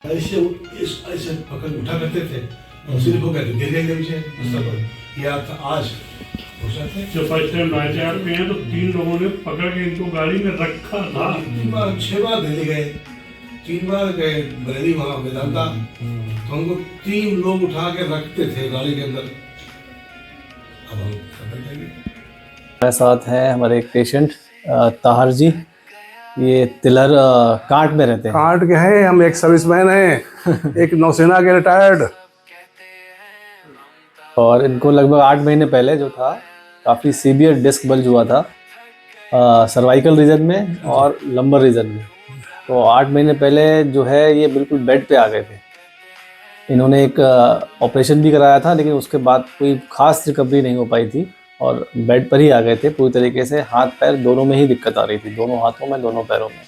ऐसे ऐसे पकड़ उठा करते थे और सिर्फ हो गए तो गिर गए नीचे बिस्तर पर। या था आज जब फर्स्ट टाइम लाचार में है तो 3 लोगों ने पकड़ के इनको गाड़ी में रखा था। 3 बार 6 बार दिल्ली गए, 3 बार गए बरेली वहाँ वेदांता, तो हमको 3 लोग उठा के रखते थे गाड़ी के अंदर। अब हम हमारे साथ है हमारे एक पेशेंट ताहर जी, ये तिलहर कांट में रहते हैं। कांट के हैं, हम एक सर्विसमैन हैं, एक नौसेना के रिटायर्ड। और इनको लगभग 8 महीने पहले जो था काफ़ी सीवियर डिस्क बल्ज हुआ था सर्वाइकल रीजन में और लंबर रीजन में। तो 8 महीने पहले जो है ये बिल्कुल बेड पे आ गए थे। इन्होंने एक ऑपरेशन भी कराया था, लेकिन उसके बाद कोई खास रिकवरी नहीं हो पाई थी और बेड पर ही आ गए थे पूरी तरीके से। हाथ पैर दोनों में ही दिक्कत आ रही थी, दोनों हाथों में, दोनों पैरों में।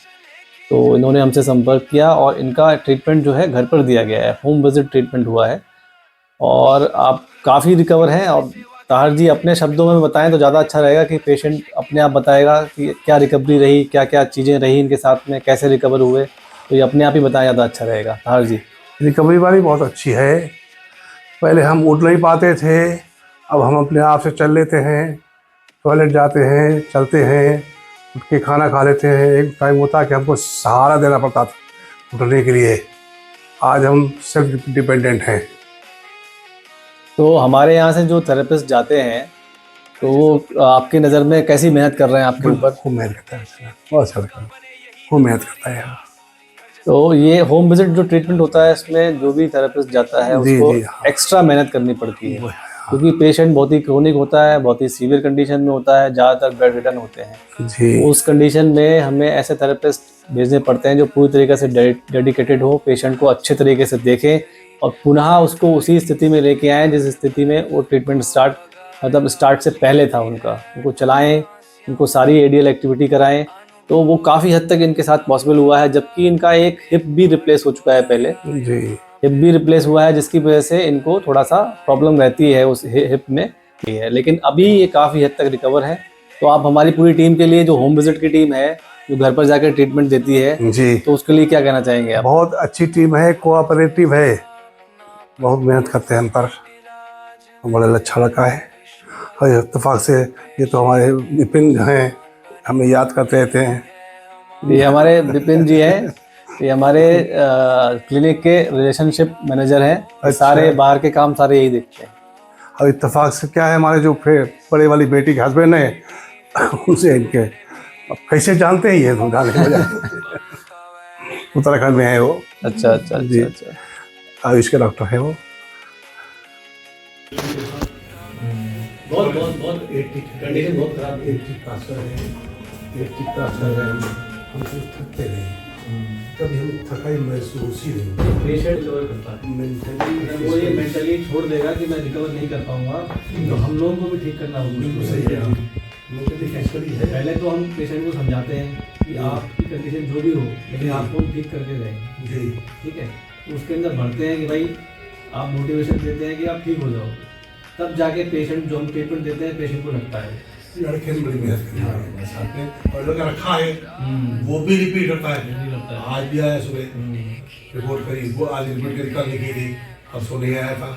तो इन्होंने हमसे संपर्क किया और इनका ट्रीटमेंट जो है घर पर दिया गया है, होम विजिट ट्रीटमेंट हुआ है और आप काफ़ी रिकवर हैं। और ताहर जी अपने शब्दों में बताएं तो ज़्यादा अच्छा रहेगा कि पेशेंट अपने आप बताएगा कि क्या रिकवरी रही, क्या क्या चीज़ें रही इनके साथ में, कैसे रिकवर हुए। तो ये अपने आप ही बताएं, ज़्यादा अच्छा रहेगा। ताहर जी। रिकवरी वाली बहुत अच्छी है। पहले हम उठ नहीं पाते थे, अब हम अपने आप से चल लेते हैं, टॉयलेट जाते हैं, चलते हैं, उठ के खाना खा लेते हैं। एक टाइम होता कि हमको सहारा देना पड़ता था उठने के लिए, आज हम सेल्फ डिपेंडेंट हैं। तो हमारे यहाँ से जो थेरेपिस्ट जाते हैं तो वो आपकी नज़र में कैसी मेहनत कर रहे हैं आपके ऊपर? खूब मेहनत करता है, बहुत अच्छा खूब मेहनत करता है। तो ये होम विजिट जो ट्रीटमेंट होता है इसमें जो भी थेरेपिस्ट जाता है उसको एक्स्ट्रा मेहनत करनी पड़ती है, क्योंकि पेशेंट बहुत ही क्रोनिक होता है, बहुत ही सीवियर कंडीशन में होता है, ज़्यादातर बेड रिटर्न होते हैं। जी। उस कंडीशन में हमें ऐसे थेरेपिस्ट भेजने पड़ते हैं जो पूरी तरीके से डेडिकेटेड हो, पेशेंट को अच्छे तरीके से देखें और पुनः उसको उसी स्थिति में लेके आएँ जिस स्थिति में वो ट्रीटमेंट स्टार्ट से पहले था। उनको चलाएँ, उनको सारी एडियल एक्टिविटी कराएँ। तो वो काफ़ी हद तक इनके साथ पॉसिबल हुआ है, जबकि इनका एक हिप भी रिप्लेस हो चुका है पहले। जी। हिप भी रिप्लेस हुआ है, जिसकी वजह से इनको थोड़ा सा प्रॉब्लम रहती है उस हिप में ही है, लेकिन अभी ये काफ़ी हद तक रिकवर है। तो आप हमारी पूरी टीम के लिए, जो होम विजिट की टीम है जो घर पर जाकर ट्रीटमेंट देती है जी, तो उसके लिए क्या कहना चाहेंगे आप? बहुत अच्छी टीम है, कोऑपरेटिव है, बहुत मेहनत करते हैं हम पर, बड़ा अच्छा लगा है। और इत्तेफाक से ये तो हमारे विपिन हैं, हमें याद करते रहते हैं। ये हमारे विपिन जी हैं, ये हमारे क्लिनिक के रिलेशनशिप मैनेजर हैं। अच्छा। सारे बाहर के काम सारे यही देखते हैं। और इत्तेफाक से क्या है, हमारे जो बड़े वाली बेटी के हस्बैंड है उनसे इनके अब कैसे जानते हैं ये उत्तराखंड में है वो। अच्छा अच्छा जी। अच्छा अच्छा। आयुष के डॉक्टर है वो। बहुत बहुत बहुत कंडीशन बहुत खराब, 80 पास कर रहे हैं, 80 पास कर रहे हैं। हम तो थकते नहीं, कभी हम थकाई महसूस ही नहीं। पेशेंट रिकवर करता है, वो ये मेंटली छोड़ देगा कि मैं रिकवर नहीं कर पाऊंगा, तो हम लोगों को भी ठीक करना होगा। सही है, मेंटली फिजिकली है। पहले तो हम पेशेंट को समझाते हैं कि आपकी कंडीशन जो भी हो, लेकिन आपको ठीक करके रहें। जी। ठीक है, तो उसके अंदर भरते हैं कि भाई आप मोटिवेशन देते हैं कि आप ठीक हो जाओ, तब जाके पेशेंट जो हम ट्रीटमेंट देते हैं पेशेंट को लगता है। लड़के ने बड़ी मेहनत करी है साथ में, और लड़का रखा है वो भी रिपीट करता है। आज भी आया सुबह, रिपोर्ट करी, वो आज रिपोर्ट करी, कल लिखी थी, परसों नहीं आया था,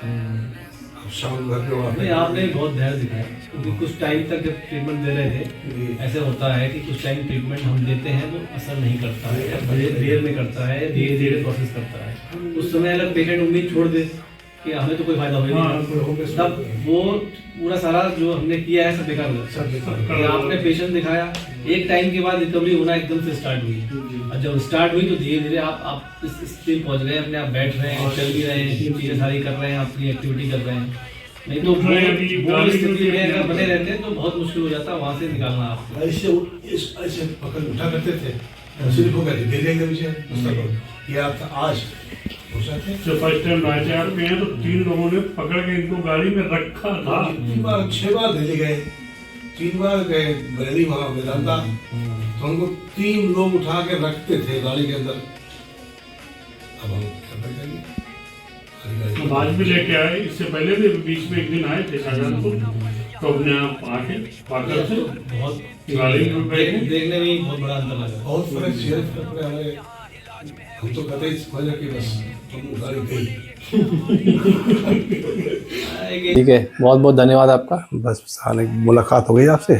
अब शाम को घर पे हुआ। नहीं, आपने बहुत धैर्य दिखाया, क्योंकि कुछ टाइम तक जब ट्रीटमेंट दे रहे थे ऐसे होता है कि कुछ टाइम ट्रीटमेंट हम देते हैं वो असर नहीं करता है, या देर में करता है, धीरे धीरे प्रोसेस करता है। उस समय अगर पेशेंट उम्मीद छोड़ दे कि हमें तो कोई फायदा होगा नहीं, तब वो पूरा सारा जो हमने किया है सब बेकार हो जाता है। आपने पेशेंट दिखाया, एक टाइम के बाद रिकवरी होना एकदम से स्टार्ट हुई, और जब स्टार्ट हुई तो धीरे धीरे आप इस स्थिति पहुंच गए, अपने आप बैठ रहे हैं, चल भी रहे हैं, चीज़ें सारी कर रहे हैं, अपनी एक्टिविटी कर रहे हैं। नहीं तो वो स्थिति में अगर बने रहते हैं तो बहुत मुश्किल हो जाता है वहाँ से निकालना। आप ऐसे पकड़ उठा करते थे और सिर्फ हो गए गिर गए नीचे बिस्तर पर। या था आज जब फर्स्ट टाइम लाचार में है तो 3 लोगों ने पकड़ के इनको गाड़ी में रखा था। 3 बार 6 बार दिल्ली गए, 3 बार गए बरेली वहाँ वेदांता, तो हमको 3 लोग उठा के रखते थे गाड़ी के अंदर। अब हम आज भी लेके आए, इससे पहले भी बीच में एक दिन आए थे शाहजहांपुर, तो अपने आप आके पाकर से बहुत गाड़ी में बैठे। देखने में बहुत बड़ा अंतर लगा। बहुत फर्क हमारे हम तो कहते ही समझ कि बस हम गाड़ी गई। ठीक है, बहुत बहुत धन्यवाद आपका। बस आने मुलाकात हो गई आपसे।